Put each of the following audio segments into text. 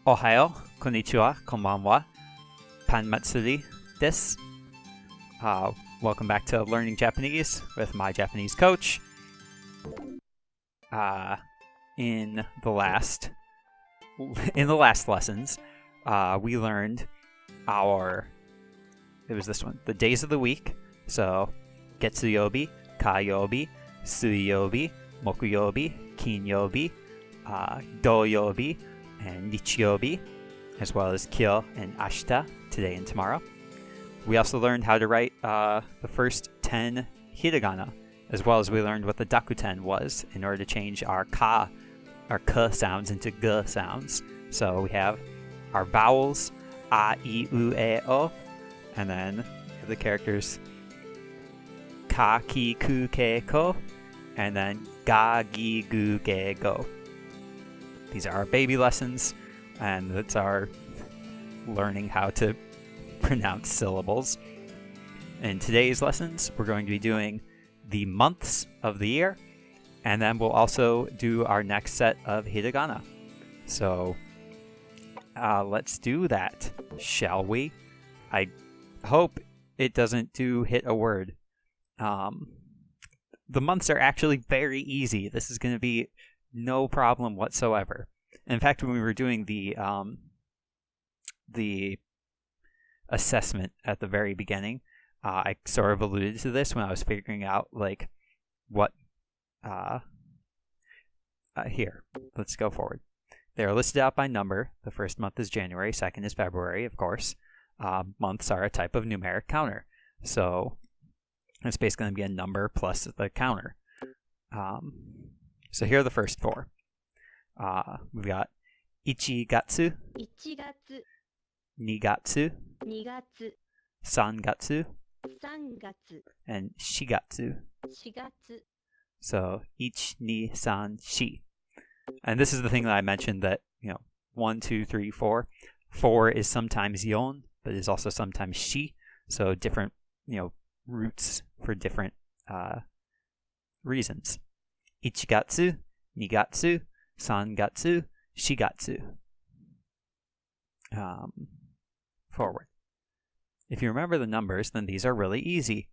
Ohayo, konnichiwa, konbanwa, panmatsuri desu. Welcome back to Learning Japanese with my Japanese coach. In the last lessons, we learned the days of the week. So, getsuyobi, kayobi, suiyobi, mokuyobi, kinyobi, doyobi, and nichiyobi, as well as kyo and ashita, today and tomorrow. We also learned how to write the first 10 hiragana, as well as we learned what the dakuten was in order to change our ka sounds into g sounds. So we have our vowels, a, I, u, e, o, and then the characters ka, ki, ku, ke, ko, and then ga, gi, gu, ge, go. These are our baby lessons, and that's our learning how to pronounce syllables. In today's lessons, we're going to be doing the months of the year, and then we'll also do our next set of hiragana. So let's do that, shall we? I hope it doesn't hit a word. The months are actually very easy. This is going to be no problem whatsoever. In fact, when we were doing the assessment at the very beginning, I sort of alluded to this when I was figuring out what here, let's go forward. They're listed out by number. The first month is January, second is February, of course. Months are a type of numeric counter, so it's basically going to be a number plus the counter. So here are the first four. We've got ichigatsu, nigatsu, sangatsu, and shigatsu. So, ich, ni, san, shi. And this is the thing that I mentioned that, 1, 2, 3, 4. 4 is sometimes yon, but is also sometimes shi. So different, roots for different reasons. Ichigatsu, nigatsu, sangatsu, shigatsu. Forward. If you remember the numbers, then these are really easy.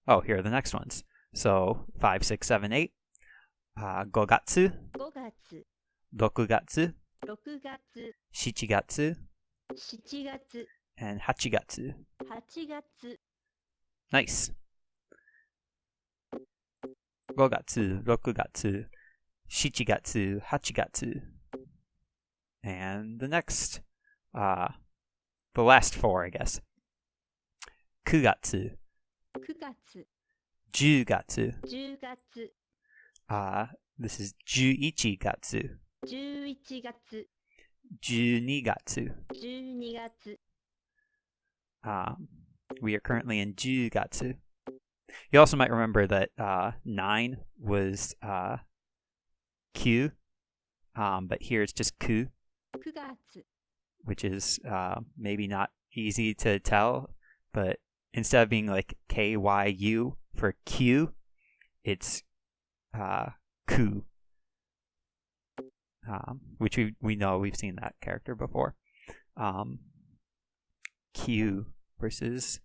Oh, here are the next ones. So 5, 6, 7, 8. Gogatsu, rokugatsu, shichigatsu, and hachigatsu. Nice. Gogatsu, rokugatsu, shichigatsu, hachigatsu. And the next, the last four, I guess. Kugatsu, jugatsu. This is juichigatsu, junigatsu. We are currently in jugatsu. You also might remember that 9 was Q, but here it's just ku, which is maybe not easy to tell, but instead of being like KYU for Q, it's ku, which we know we've seen that character before. Q versus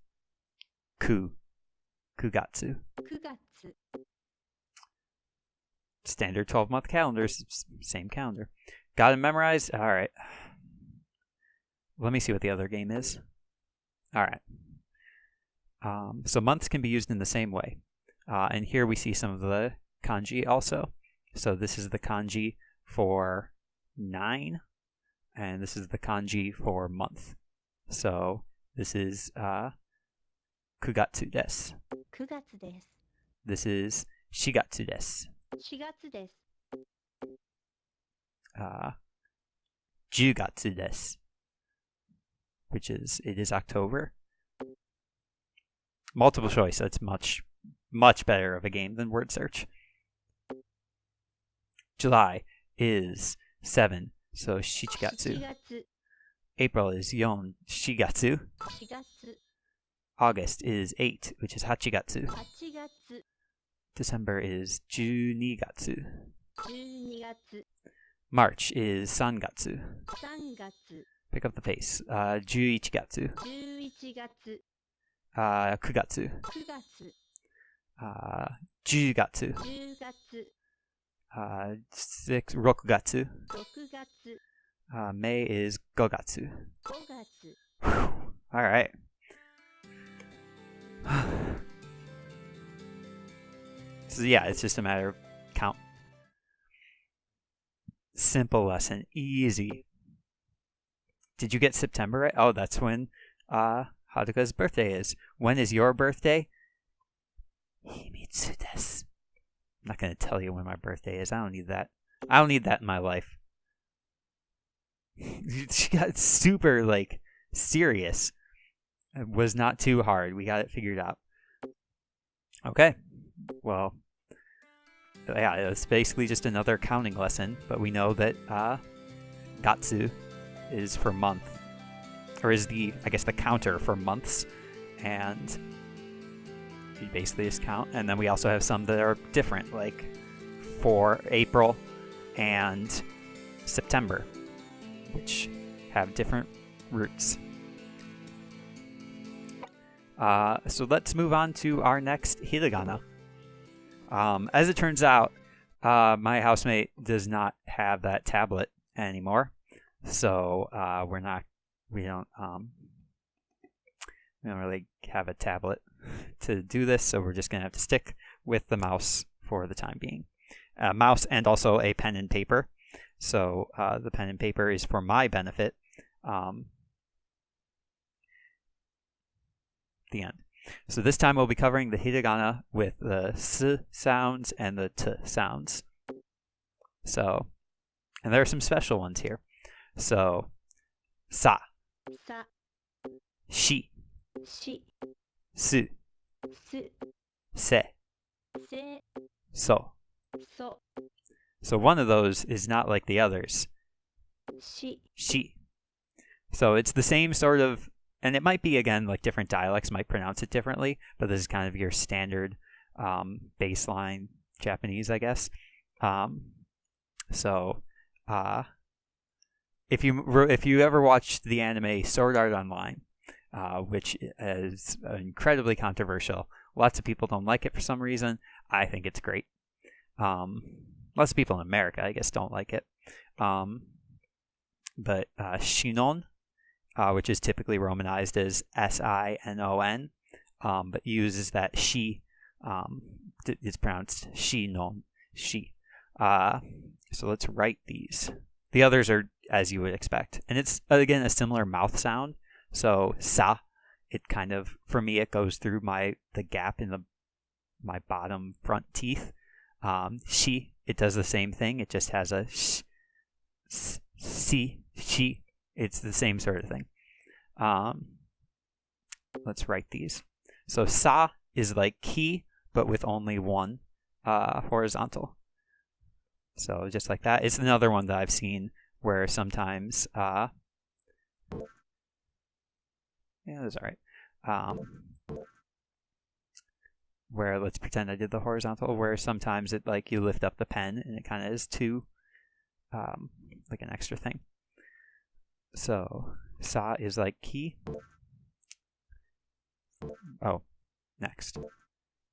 ku, kugatsu. Standard 12-month calendars, same calendar. Got it memorized? All right. Let me see what the other game is. All right. So months can be used in the same way. And here we see some of the kanji also. So this is the kanji for 9, and this is the kanji for month. So this is kugatsu desu. This is shigatsu desu. Jugatsu desu, which is October. Multiple choice, that's much better of a game than word search. July is 7, so shichigatsu. April is yon, shigatsu. August is 8, which is hachigatsu. December is junigatsu. March is 3月. 3月、 Pick up the pace. 11月. 11月、 9月. 9月、 10月. 10月、 6月. 6月、 May is 5月. 5月。 All right. So yeah, it's just a matter of count. Simple lesson, easy. Did you get September right? Oh, that's when Haruka's birthday is. When is your birthday? Himitsu desu. I'm not going to tell you when my birthday is. I don't need that. I don't need that in my life. She got super, serious. It was not too hard. We got it figured out. Okay. Well, yeah, it's basically just another counting lesson, but we know that Gatsu is for month, or is the counter for months, and you basically just count. And then we also have some that are different, like for April and September, which have different roots. So let's move on to our next hiragana. As it turns out, my housemate does not have that tablet anymore, so we don't really have a tablet to do this, so we're just gonna have to stick with the mouse for the time being. Mouse and also a pen and paper. So the pen and paper is for my benefit. The end. So this time we'll be covering the hiragana with the s sounds and the t sounds. So, and there are some special ones here. So, sa, さ、 shi, し、 su, す、 se, せ、 so. そ、 So one of those is not like the others. し、 Shi. So it's the same sort of, and it might be, again, like different dialects might pronounce it differently, but this is kind of your standard baseline Japanese, I guess. So if you ever watched the anime Sword Art Online, which is incredibly controversial, lots of people don't like it for some reason. I think it's great. Lots of people in America, I guess, don't like it. But Shinon, which is typically romanized as Sinon, but uses that shi. It's pronounced shinon, shi. So let's write these. The others are as you would expect. And it's, again, a similar mouth sound. So sa, it kind of, for me, it goes through the gap in my bottom front teeth. Shi, it does the same thing. It just has a sh, si, shi. It's the same sort of thing. Let's write these. So sa is like ki, but with only one horizontal. So just like that. It's another one that I've seen where sometimes yeah, that's all right. Where, let's pretend I did the horizontal, where sometimes it, like, you lift up the pen and it kind of is two, like an extra thing. So sa is like ki. Oh, next.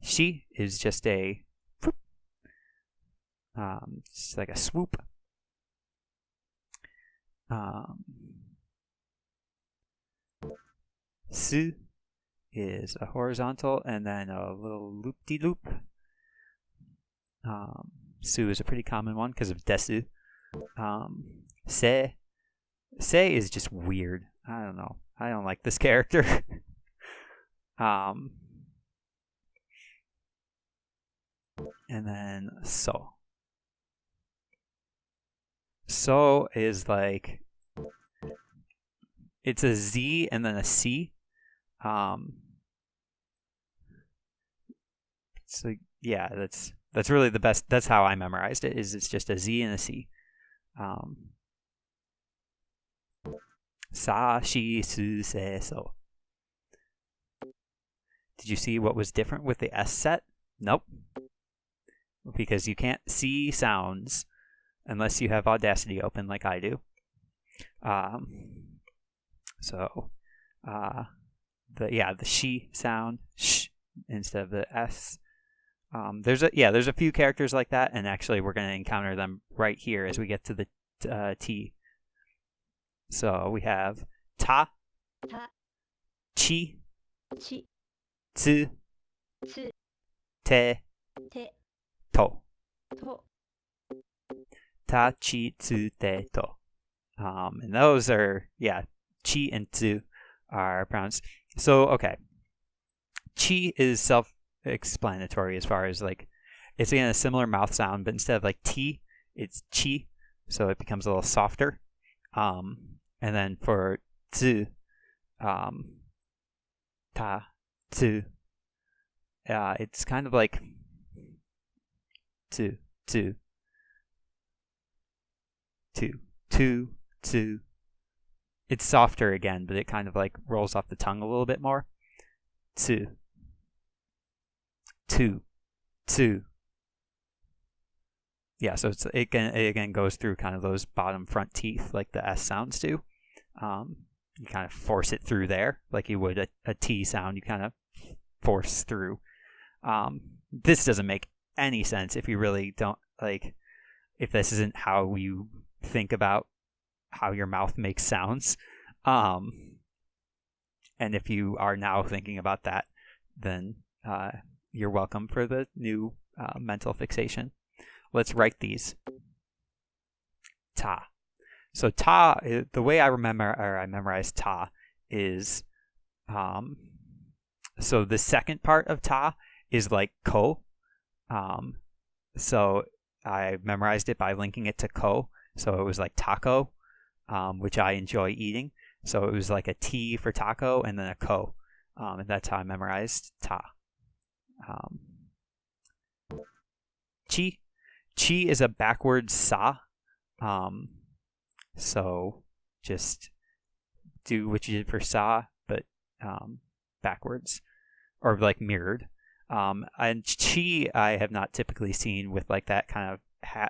Shi is just a whoop. It's like a swoop. Su is a horizontal and then a little loop-de-loop. Su is a pretty common one because of desu. Se is just weird. I don't know. I don't like this character. And then so. So is like, it's a Z and then a C. So yeah, that's really the best. That's how I memorized it. It's just a Z and a C. Sa, shi, su, se, so. Did you see what was different with the S set? Nope. Because you can't see sounds unless you have Audacity open like I do. So the she sound, sh, instead of the s. There's a few characters like that, and actually we're going to encounter them right here as we get to the t. So we have ta, ta, chi, chi, tsu, tsu, te, te, to. to. Ta, chi, tsu, te, to. And those are, chi and tsu are pronounced. So, okay. Chi is self-explanatory as far as like, it's again a similar mouth sound, but instead of like t, it's chi, so it becomes a little softer. And then for tsu, ta, tsu, it's kind of like tsu, tsu, tu. It's softer again, but it kind of like rolls off the tongue a little bit more. Tu. Yeah, so it again goes through kind of those bottom front teeth like the S sounds do. You kind of force it through there like you would a T sound. You kind of force through. This doesn't make any sense if you really don't like. If this isn't how you think about how your mouth makes sounds. And if you are now thinking about that, then you're welcome for the new mental fixation. Let's write these. Ta. So ta, the way I memorize ta is, so the second part of ta is like ko. So I memorized it by linking it to ko. So it was like taco, which I enjoy eating. So it was like a T for taco and then a ko. And that's how I memorized ta. Chi. Chi is a backwards sa. So just do what you did for sa, but backwards or like mirrored. And chi I have not typically seen with like that kind of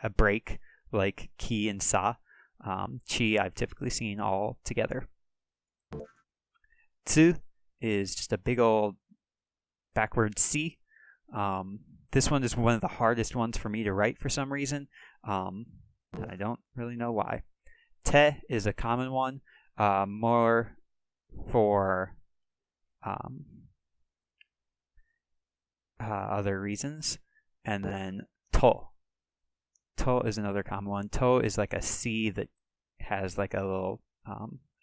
a break like ki and sa. Chi I've typically seen all together. Tsu is just a big old backward C. This one is one of the hardest ones for me to write for some reason. And I don't really know why. Te is a common one, more for other reasons. And then to. To is another common one. To is like a C that has like a little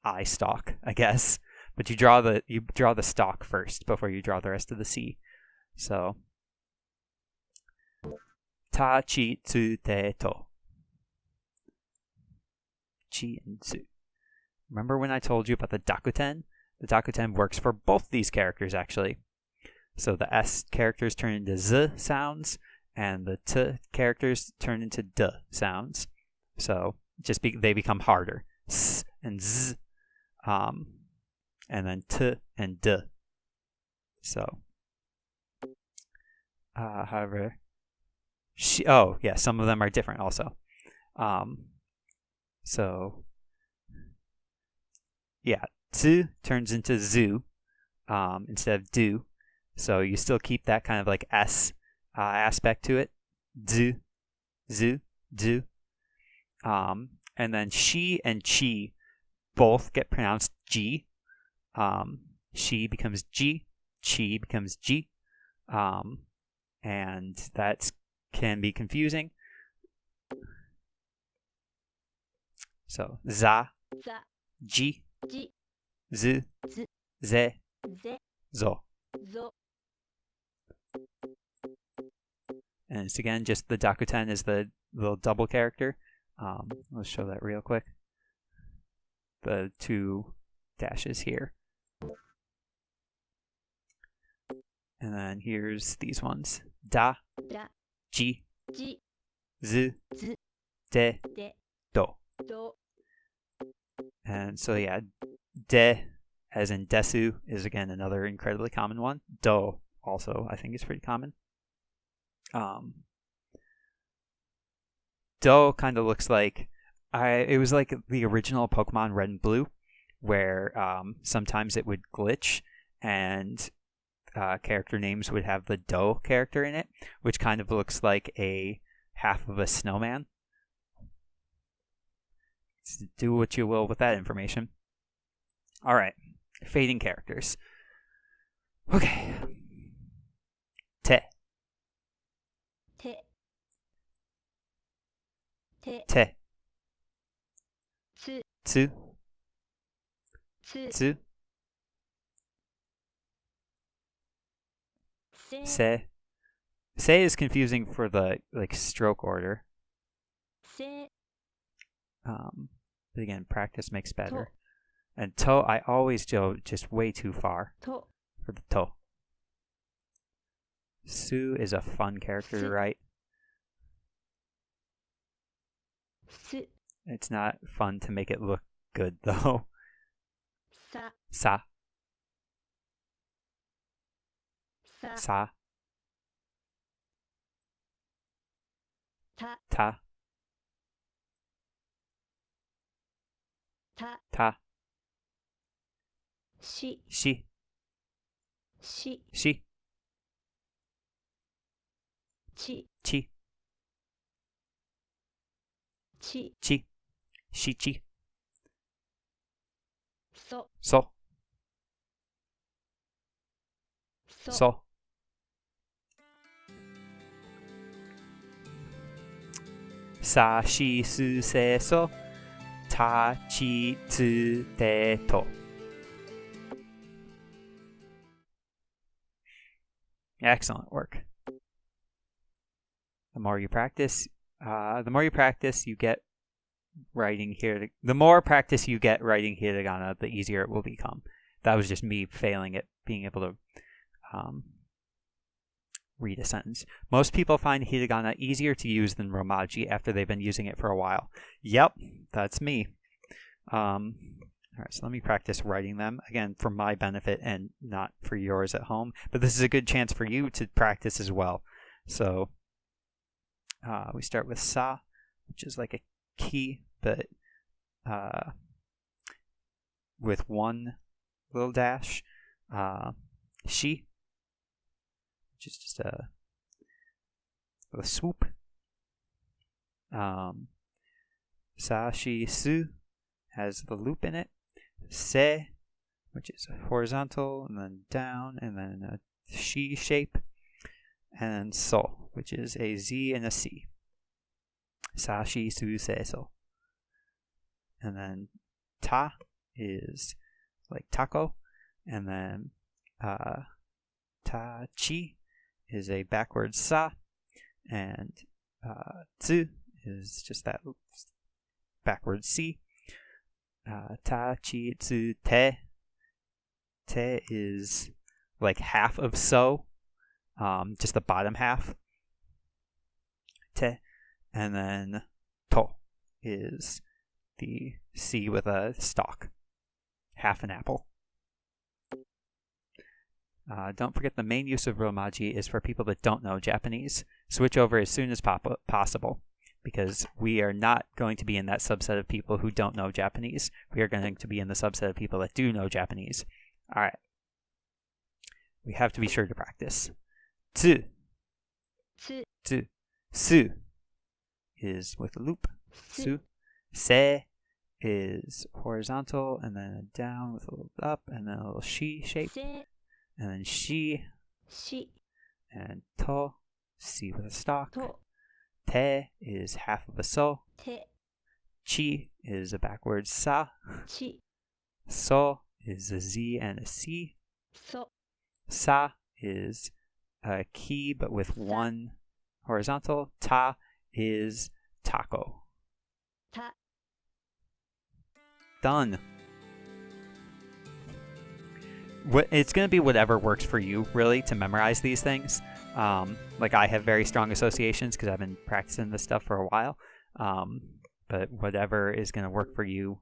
eye stalk, I guess. But you draw the stalk first before you draw the rest of the C. So ta, chi, tsu, te, to. Chi and tsu. Remember when I told you about the dakuten? The dakuten works for both these characters actually. So the S characters turn into Z sounds, and the T characters turn into D sounds. So they become harder. S and Z. And then T and D. So, however, some of them are different also. So, yeah, Tsu turns into Zu instead of Do. So you still keep that kind of like S aspect to it. Zu, Zu, Du. And then She and Chi both get pronounced G. She becomes G. Chi becomes G. And that can be confusing. So, za, ji, zu, ze, zo. And it's again just the dakuten is the little double character. Let's show that real quick. The two dashes here. And then here's these ones. Da, ji, zu, de, do. And so yeah, de as in desu is again another incredibly common one. Do also I think is pretty common. Do kind of looks like it was like the original Pokemon Red and Blue, where sometimes it would glitch and character names would have the Do character in it, which kind of looks like a half of a snowman. So do what you will with that information. All right, fading characters. Okay. Te. Te. Te. Te. Tsu. Tsu. Tsu. Tsu. Se. Se. Se is confusing for the stroke order. Se. But again, practice makes better. To. And to, I always go just way too far To. for the to. Su is a fun character to write. Su. It's not fun to make it look good though. Sa. Sa. Sa. Sa. Ta. Ta. Ta. Ta. Shi. Shi. Shi. Shi. Chi. Chi. Chi. Chi. Shi chi. So. So. So. So. Sa shi su se so. Ta chi tsu te to. Excellent work. The more you practice, you get writing here. The more practice you get writing hiragana, the easier it will become. That was just me failing at being able to read a sentence. Most people find hiragana easier to use than romaji after they've been using it for a while. Yep, that's me. All right, so let me practice writing them, again, for my benefit and not for yours at home. But this is a good chance for you to practice as well. So we start with sa, which is like a key, but with one little dash. Shi, which is just a swoop. Sa, shi, su has the loop in it. Se, which is horizontal, and then down, and then a shi shape. And so, which is a Z and a C. Sa, shi, su, se, so. And then ta is like taco. And then ta, chi is a backwards sa. And tsu is just that backwards C. Ta, chi, tsu, te. Te is like half of so. Just the bottom half. Te. And then to is the C with a stalk. Half an apple. Don't forget the main use of romaji is for people that don't know Japanese. Switch over as soon as possible, because we are not going to be in that subset of people who don't know Japanese. We are going to be in the subset of people that do know Japanese. All right. We have to be sure to practice. Tsu. Tsu. Tsu. Su is with a loop. Su. Se is horizontal and then down with a little up and then a little shi shape. Se. And then shi. Shi. And to. Si with a stalk. To. Te is half of a so. Te. Chi is a backwards sa. Chi. So is a Z and a C. So. Sa is a key but with one horizontal. Ta is taco. Ta. Done. It's going to be whatever works for you, really, to memorize these things. Like I have very strong associations because I've been practicing this stuff for a while. But whatever is going to work for you,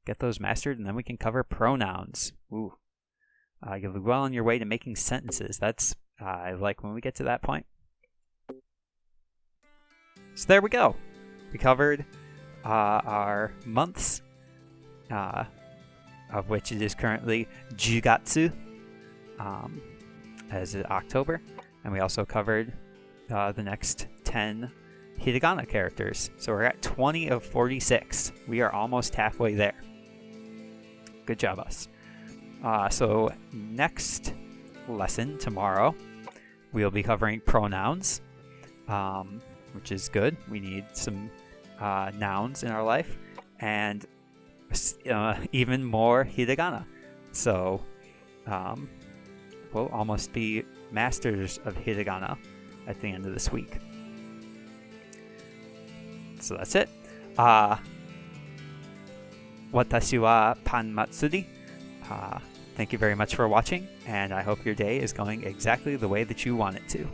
get those mastered, and then we can cover pronouns. Ooh. You'll be well on your way to making sentences. That's I like when we get to that point. So there we go. We covered our months, of which it is currently Jugatsu, as is October. And we also covered the next 10 Hiragana characters. So we're at 20 of 46. We are almost halfway there. Good job, us. So next lesson tomorrow, we'll be covering pronouns, which is good. We need some nouns in our life, and even more Hiragana. So we'll almost be masters of Hiragana at the end of this week. So that's it. Watashi wa pan matsuri. Thank you very much for watching, and I hope your day is going exactly the way that you want it to.